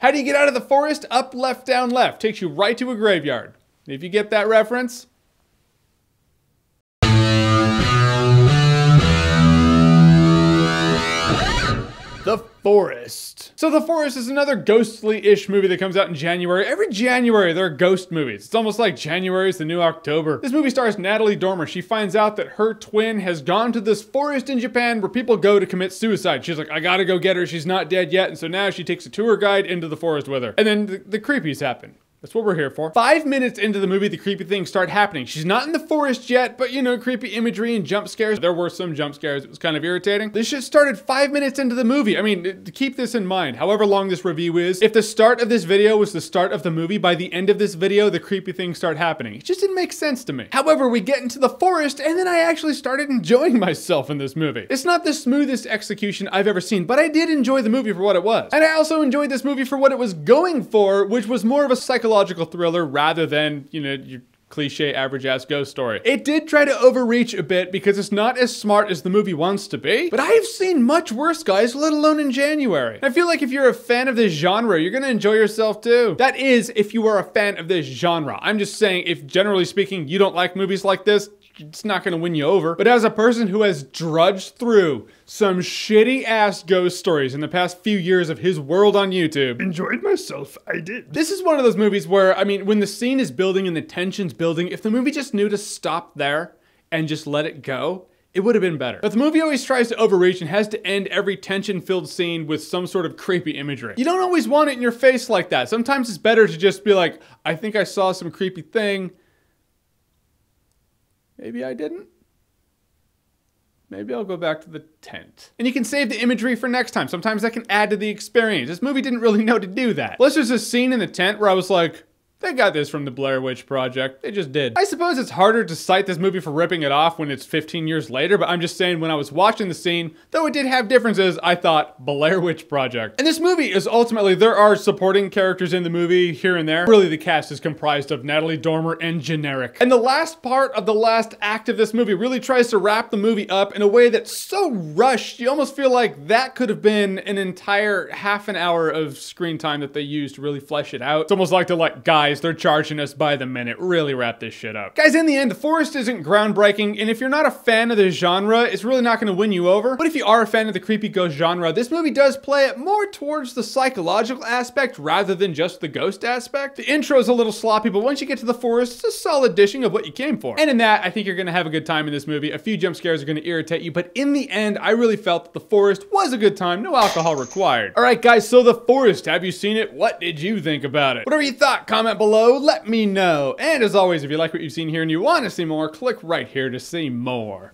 How do you get out of the forest? Up, left, down, left. Takes you right to a graveyard. If you get that reference. The Forest. So The Forest is another ghostly-ish movie that comes out in January. Every January there are ghost movies. It's almost like January is the new October. This movie stars Natalie Dormer. She finds out that her twin has gone to this forest in Japan where people go to commit suicide. She's like, I gotta go get her. She's not dead yet. And so now she takes a tour guide into the forest with her. And then the creepies happen. That's what we're here for. 5 minutes into the movie, the creepy things start happening. She's not in the forest yet, but you know, creepy imagery and jump scares. There were some jump scares. It was kind of irritating. This shit started 5 minutes into the movie. I mean, to keep this in mind, however long this review is, if the start of this video was the start of the movie, by the end of this video, the creepy things start happening. It just didn't make sense to me. However, we get into the forest, and then I actually started enjoying myself in this movie. It's not the smoothest execution I've ever seen, but I did enjoy the movie for what it was. And I also enjoyed this movie for what it was going for, which was more of a psychological thriller rather than, you know, your cliche average-ass ghost story. It did try to overreach a bit because it's not as smart as the movie wants to be, but I have seen much worse, guys, let alone in January. I feel like if you're a fan of this genre, you're gonna enjoy yourself too. That is, if you are a fan of this genre. I'm just saying, if generally speaking, you don't like movies like this, it's not gonna win you over. But as a person who has drudged through some shitty ass ghost stories in the past few years of his world on YouTube, enjoyed myself, I did. This is one of those movies where, I mean, when the scene is building and the tension's building, if the movie just knew to stop there and just let it go, it would have been better. But the movie always tries to overreach and has to end every tension-filled scene with some sort of creepy imagery. You don't always want it in your face like that. Sometimes it's better to just be like, I think I saw some creepy thing. Maybe I didn't. Maybe I'll go back to the tent. And you can save the imagery for next time. Sometimes that can add to the experience. This movie didn't really know to do that. Plus there's a scene in the tent where I was like, they got this from the Blair Witch Project. They just did. I suppose it's harder to cite this movie for ripping it off when it's 15 years later, but I'm just saying when I was watching the scene, though it did have differences, I thought Blair Witch Project. And this movie is ultimately, there are supporting characters in the movie here and there. Really, the cast is comprised of Natalie Dormer and generic. And the last part of the last act of this movie really tries to wrap the movie up in a way that's so rushed, you almost feel like that could have been an entire half an hour of screen time that they used to really flesh it out. It's almost like they're like, guys, they're charging us by the minute. Really wrap this shit up. Guys, in the end, The Forest isn't groundbreaking, and if you're not a fan of this genre, it's really not going to win you over. But if you are a fan of the creepy ghost genre, this movie does play it more towards the psychological aspect rather than just the ghost aspect. The intro is a little sloppy, but once you get to The Forest, it's a solid dishing of what you came for. And in that, I think you're going to have a good time in this movie. A few jump scares are going to irritate you, but in the end, I really felt that The Forest was a good time. No alcohol required. All right, guys, so The Forest, have you seen it? What did you think about it? Whatever you thought, comment below. Let me know. And as always, if you like what you've seen here and you want to see more, click right here to see more.